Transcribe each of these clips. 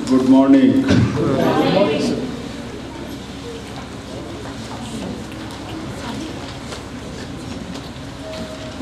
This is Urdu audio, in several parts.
Good morning.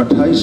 28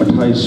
28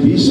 20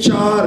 4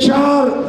4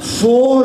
4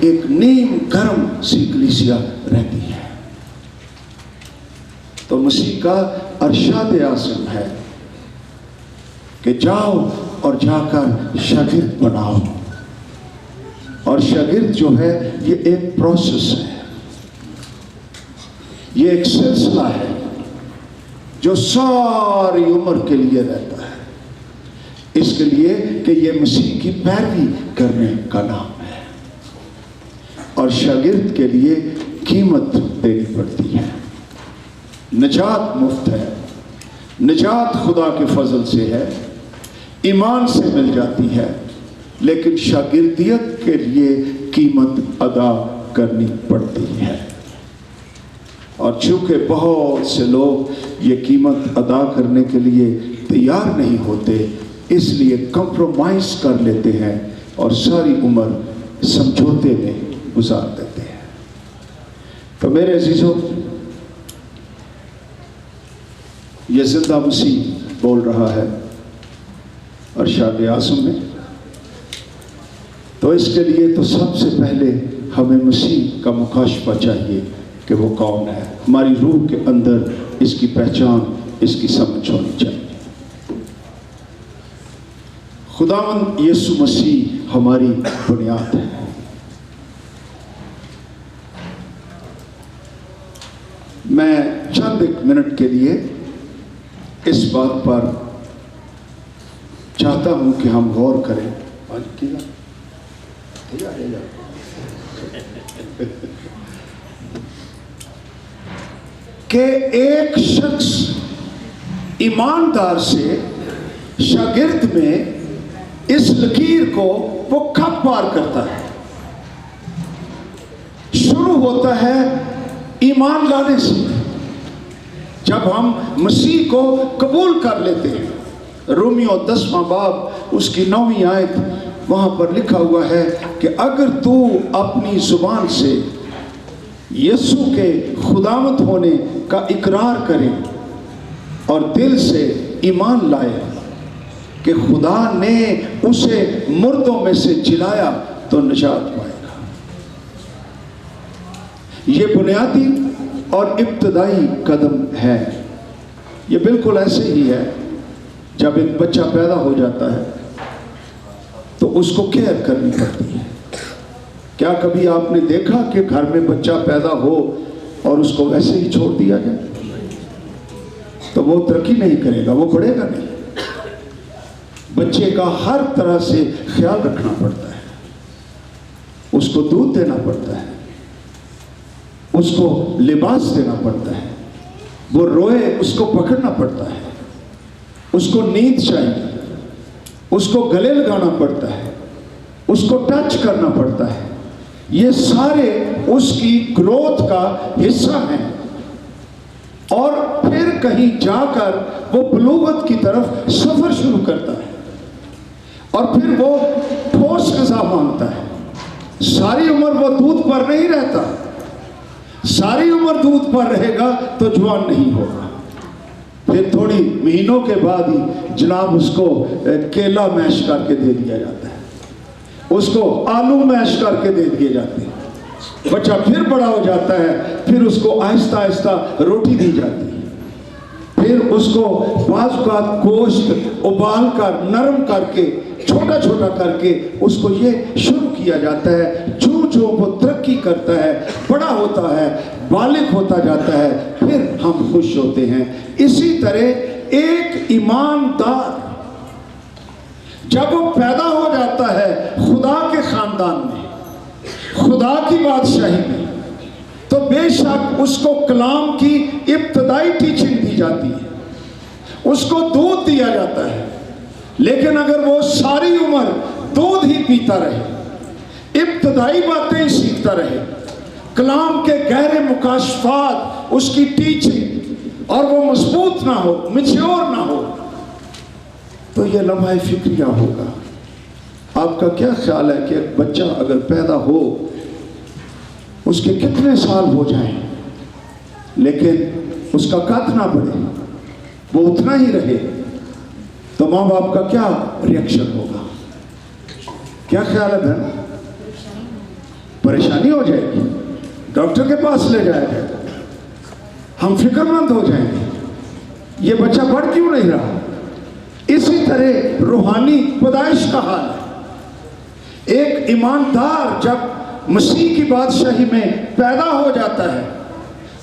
ایک نیم گرم سی کلیسیا رہتی ہے۔ تو مسیح کا ارشاد اعظم ہے کہ جاؤ اور جا کر شاگرد بناؤ، اور شاگرد جو ہے یہ ایک پروسیس ہے، یہ ایک سلسلہ ہے جو ساری عمر کے لیے رہتا ہے، اس کے لیے کہ یہ مسیح کی پیروی کرنے کا نام ہے، اور شاگرد کے لیے قیمت دینی پڑتی ہے۔ نجات مفت ہے، نجات خدا کے فضل سے ہے، ایمان سے مل جاتی ہے، لیکن شاگردیت کے لیے قیمت ادا کرنی پڑتی ہے، اور چونکہ بہت سے لوگ یہ قیمت ادا کرنے کے لیے تیار نہیں ہوتے، اس لیے کمپرومائز کر لیتے ہیں اور ساری عمر سمجھوتے میں گزار دیتے ہیں۔ تو میرے عزیزوں، یہ زندہ مسیح بول رہا ہے ارشاد اعظم میں، تو اس کے لیے تو سب سے پہلے ہمیں مسیح کا مکاشفہ چاہیے کہ وہ کون ہے، ہماری روح کے اندر اس کی پہچان، اس کی سمجھ ہونی چاہیے۔ خداوند یسوع مسیح ہماری بنیاد ہے۔ میں چند ایک منٹ کے لیے اس بات پر چاہتا ہوں کہ ہم غور کریں کہ ایک شخص ایماندار سے شاگرد میں اس لکیر کو وہ کب پار کرتا ہے؟ شروع ہوتا ہے ایمان لانے سے، جب ہم مسیح کو قبول کر لیتے ہیں۔ رومیو 10واں باب اس کی 9ویں آیت، وہاں پر لکھا ہوا ہے کہ اگر تو اپنی زبان سے یسوع کے خداوند ہونے کا اقرار کرے اور دل سے ایمان لائے کہ خدا نے اسے مردوں میں سے جلایا تو نجات پائے گا۔ یہ بنیادی اور ابتدائی قدم ہے۔ یہ بالکل ایسے ہی ہے جب ایک بچہ پیدا ہو جاتا ہے تو اس کو کیئر کرنی پڑتی ہے۔ کیا کبھی آپ نے دیکھا کہ گھر میں بچہ پیدا ہو اور اس کو ویسے ہی چھوڑ دیا جائے؟ تو وہ ترقی نہیں کرے گا، وہ بڑھے گا نہیں۔ بچے کا ہر طرح سے خیال رکھنا پڑتا ہے، اس کو دودھ دینا پڑتا ہے، اس کو لباس دینا پڑتا ہے، وہ روئے اس کو پکڑنا پڑتا ہے، اس کو نیند چاہیے، اس کو گلے لگانا پڑتا ہے، اس کو ٹچ کرنا پڑتا ہے۔ یہ سارے اس کی گروتھ کا حصہ ہیں، اور پھر کہیں جا کر وہ بلوغت کی طرف سفر شروع کرتا ہے، اور پھر وہ ٹھوس غذا مانگتا ہے۔ ساری عمر وہ دودھ پر نہیں رہتا، ساری عمر دودھ پر رہے گا تو جوان نہیں ہوگا۔ پھر تھوڑی مہینوں کے بعد ہی جناب اس کو کیلا میش کر کے دے دیا جاتا ہے، اس کو آلو میش کر کے دے دیے جاتے ہیں۔ بچہ پھر بڑا ہو جاتا ہے، پھر اس کو آہستہ آہستہ روٹی دی جاتی ہے، پھر اس کو بعض اوقات گوشت ابال کر نرم کر کے چھوٹا چھوٹا کر کے اس کو یہ شروع کیا جاتا ہے۔ جو وہ ترقی کرتا ہے، بڑا ہوتا ہے، بالغ ہوتا جاتا ہے، پھر ہم خوش ہوتے ہیں۔ اسی طرح ایک ایماندار جب وہ پیدا ہو جاتا ہے خدا کے خاندان میں، خدا کی بادشاہی میں، تو بے شک اس کو کلام کی ابتدائی ٹیچنگ دی جاتی ہے، اس کو دودھ دیا جاتا ہے۔ لیکن اگر وہ ساری عمر دودھ ہی پیتا رہے، ابتدائی باتیں ہی سیکھتا رہے، کلام کے گہرے مکاشفات اس کی ٹیچنگ اور وہ مضبوط نہ ہو، میچور نہ ہو، تو یہ لمحہ فکریہ ہوگا۔ آپ کا کیا خیال ہے کہ ایک بچہ اگر پیدا ہو، اس کے کتنے سال ہو جائیں لیکن اس کا قد نہ بڑھے، وہ اتنا ہی رہے، تو ماں باپ کا کیا ریئیکشن ہوگا؟ کیا خیال ہے بہن؟ پریشانی ہو جائے گی، ڈاکٹر کے پاس لے جائے گا، ہم فکر مند ہو جائیں گے، یہ بچہ بڑھ کیوں نہیں رہا؟ اسی طرح روحانی پیدائش کا حال ہے۔ ایک ایماندار جب مسیح کی بادشاہی میں پیدا ہو جاتا ہے،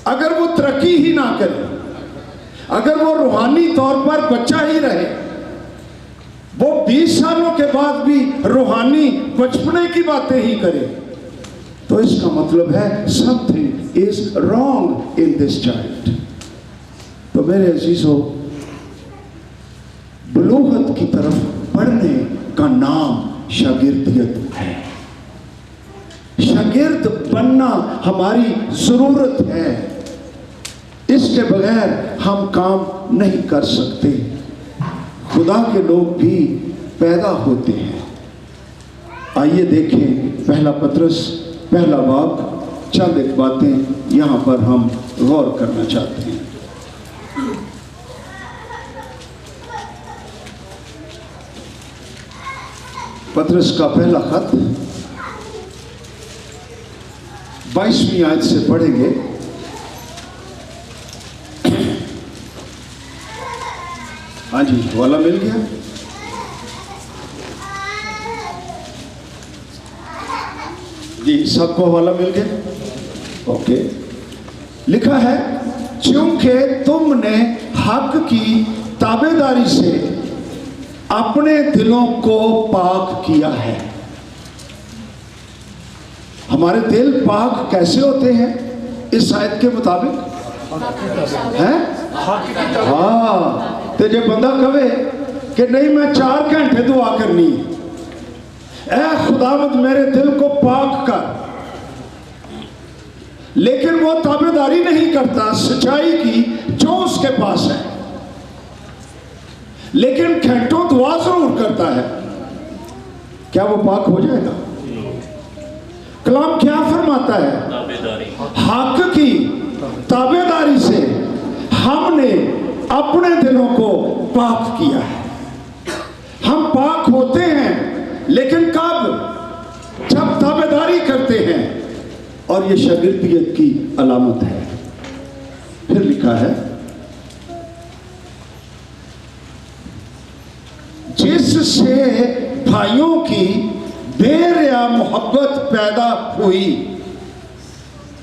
اگر وہ ترقی ہی نہ کرے، اگر وہ روحانی طور پر بچہ ہی رہے، وہ 20 سالوں کے بعد بھی روحانی بچپنے کی باتیں ہی کرے، تو اس کا مطلب ہے something is wrong in this child۔ تو میرے عزیزو، بلوغت کی طرف بڑھنے کا نام شاگردیت ہے۔ شاگرد بننا ہماری ضرورت ہے، اس کے بغیر ہم کام نہیں کر سکتے۔ خدا کے لوگ بھی پیدا ہوتے ہیں۔ آئیے دیکھیں پہلا پطرس پہلا باب، چند ایک باتیں یہاں پر ہم غور کرنا چاہتے ہیں۔ پطرس کا پہلا خط 22ویں آیت سے پڑھیں گے۔ ہاں جی، حوالہ مل گیا؟ جی، سب کو حوالہ مل گیا؟ اوکے۔ لکھا ہے، چونکہ تم نے حق کی تابعداری سے اپنے دلوں کو پاک کیا ہے۔ ہمارے دل پاک کیسے ہوتے ہیں اس آیت کے مطابق؟ ہیں؟ ہاں، تو جو بندہ کہے کہ نہیں میں 4 گھنٹے دعا کرنی ہے، اے خداوند میرے دل کو پاک کر، لیکن وہ تابعداری نہیں کرتا سچائی کی جو اس کے پاس ہے، لیکن گھنٹوں دعا ضرور کرتا ہے، کیا وہ پاک ہو جائے گا؟ کلام کیا فرماتا ہے؟ حق کی تابعداری سے ہم نے اپنے دلوں کو پاک کیا ہے۔ ہم پاک ہوتے ہیں، لیکن کب؟ جب تابعداری کرتے ہیں، اور یہ شاگردیت کی علامت ہے۔ پھر لکھا ہے، جس سے بھائیوں کی بے ریا محبت پیدا ہوئی۔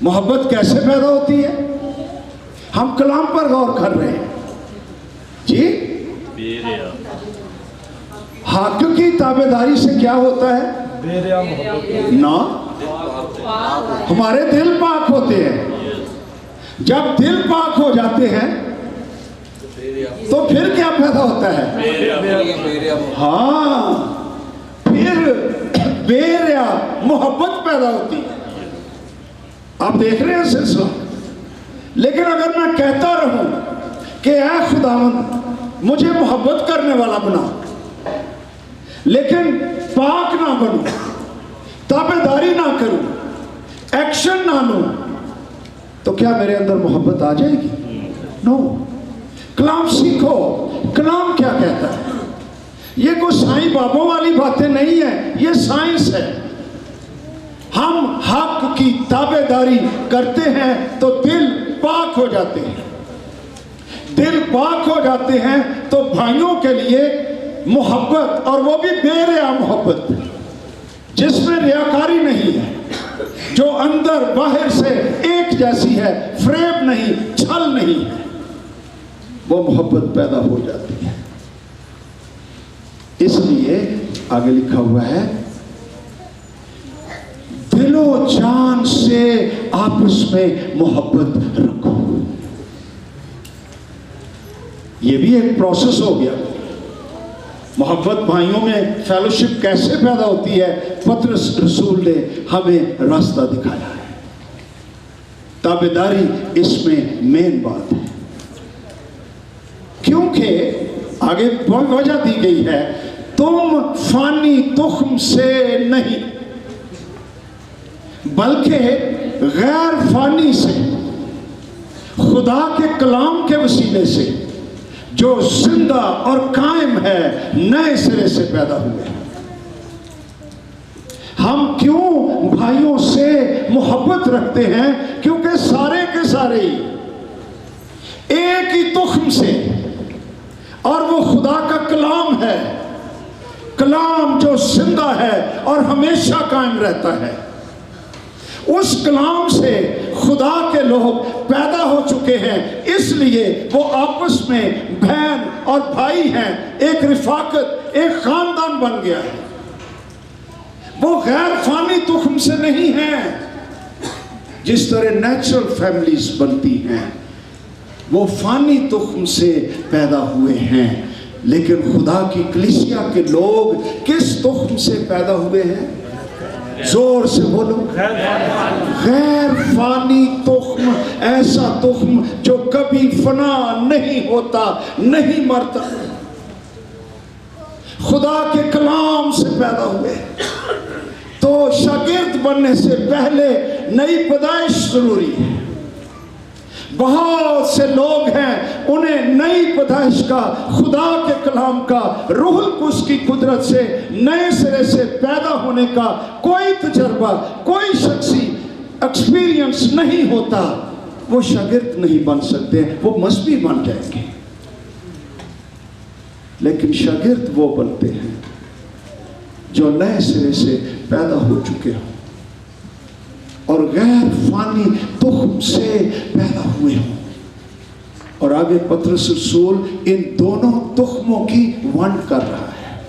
محبت کیسے پیدا ہوتی ہے؟ ہم کلام پر غور کر رہے ہیں جی۔ بے ریا حق کی تابعداری سے کیا ہوتا ہے؟ بے ریا محبت نا، ہمارے دل پاک ہوتے ہیں۔ جب دل پاک ہو جاتے ہیں تو پھر کیا پیدا ہوتا ہے؟ ہاں، پھر بے ریا محبت پیدا ہوتی ہے۔ آپ دیکھ رہے ہیں سلسلہ۔ لیکن اگر میں کہتا رہوں کہ اے خداوند مجھے محبت کرنے والا بنا، لیکن پاک نہ بنوں، تابعداری نہ کروں، ایکشن نہ لوں، تو کیا میرے اندر محبت آ جائے گی؟ نو۔ کلام سیکھو، کلام کیا کہتا ہے۔ یہ کوئی سائیں بابوں والی باتیں نہیں ہیں، یہ سائنس ہے۔ ہم حق کی تابعداری کرتے ہیں تو دل پاک ہو جاتے ہیں۔ دل پاک ہو جاتے ہیں تو بھائیوں کے لیے محبت، اور وہ بھی بے ریا محبت، جس میں ریاکاری نہیں ہے، جو اندر باہر سے ایک جیسی ہے، فریب نہیں، چھل نہیں ہے، وہ محبت پیدا ہو جاتی ہے۔ اس لیے آگے لکھا ہوا ہے، دل و جان سے آپس میں محبت رکھو۔ یہ بھی ایک پروسیس ہو گیا۔ محبت بھائیوں میں فیلوشپ کیسے پیدا ہوتی ہے؟ پطرس رسول نے ہمیں راستہ دکھایا ہے۔ تابعداری اس میں مین بات ہے، کیونکہ آگے وجہ دی گئی ہے، تم فانی تخم سے نہیں بلکہ غیر فانی سے، خدا کے کلام کے وسیلے سے جو زندہ اور قائم ہے، نئے سرے سے پیدا ہوئے۔ ہم کیوں بھائیوں سے محبت رکھتے ہیں، کیونکہ سارے کے سارے ایک ہی تخم سے، اور وہ خدا کا کلام ہے، کلام جو زندہ ہے اور ہمیشہ قائم رہتا ہے۔ اس کلام سے خدا کے لوگ پیدا ہو چکے ہیں، اس لیے وہ آپس میں بہن اور بھائی ہیں، ایک رفاقت، ایک خاندان بن گیا ہے۔ وہ غیر فانی تخم سے نہیں ہیں، جس طرح نیچرل فیملیز بنتی ہیں، وہ فانی تخم سے پیدا ہوئے ہیں۔ لیکن خدا کی کلیسیا کے لوگ کس تخم سے پیدا ہوئے ہیں؟ زور سے بولو، غیر فانی تخم، ایسا تخم جو کبھی فنا نہیں ہوتا، نہیں مرتا، خدا کے کلام سے پیدا ہوئے۔ تو شاگرد بننے سے پہلے نئی پیدائش ضروری ہے۔ بہت سے لوگ ہیں، انہیں نئی پیدائش کا، خدا کے کلام کا، روح القدس کی قدرت سے نئے سرے سے پیدا ہونے کا کوئی تجربہ، کوئی شخصی ایکسپیرینس نہیں ہوتا، وہ شاگرد نہیں بن سکتے، وہ مذہبی بن جائیں گے۔ لیکن شاگرد وہ بنتے ہیں جو نئے سرے سے پیدا ہو چکے ہوں اور غیر فانی تخم سے پیدا ہوئے ہوں۔ اور آگے پطرس رسول ان دونوں تخموں کی ونڈ کر رہا ہے،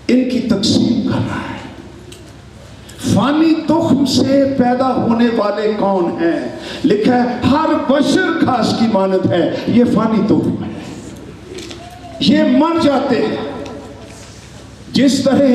ان کی تقسیم کر رہا ہے۔ فانی تخم سے پیدا ہونے والے کون ہیں؟ لکھا ہے ہر بشر گھاس کی مانند ہے، یہ فانی تخم ہے، یہ مر جاتے ہیں۔ جس طرح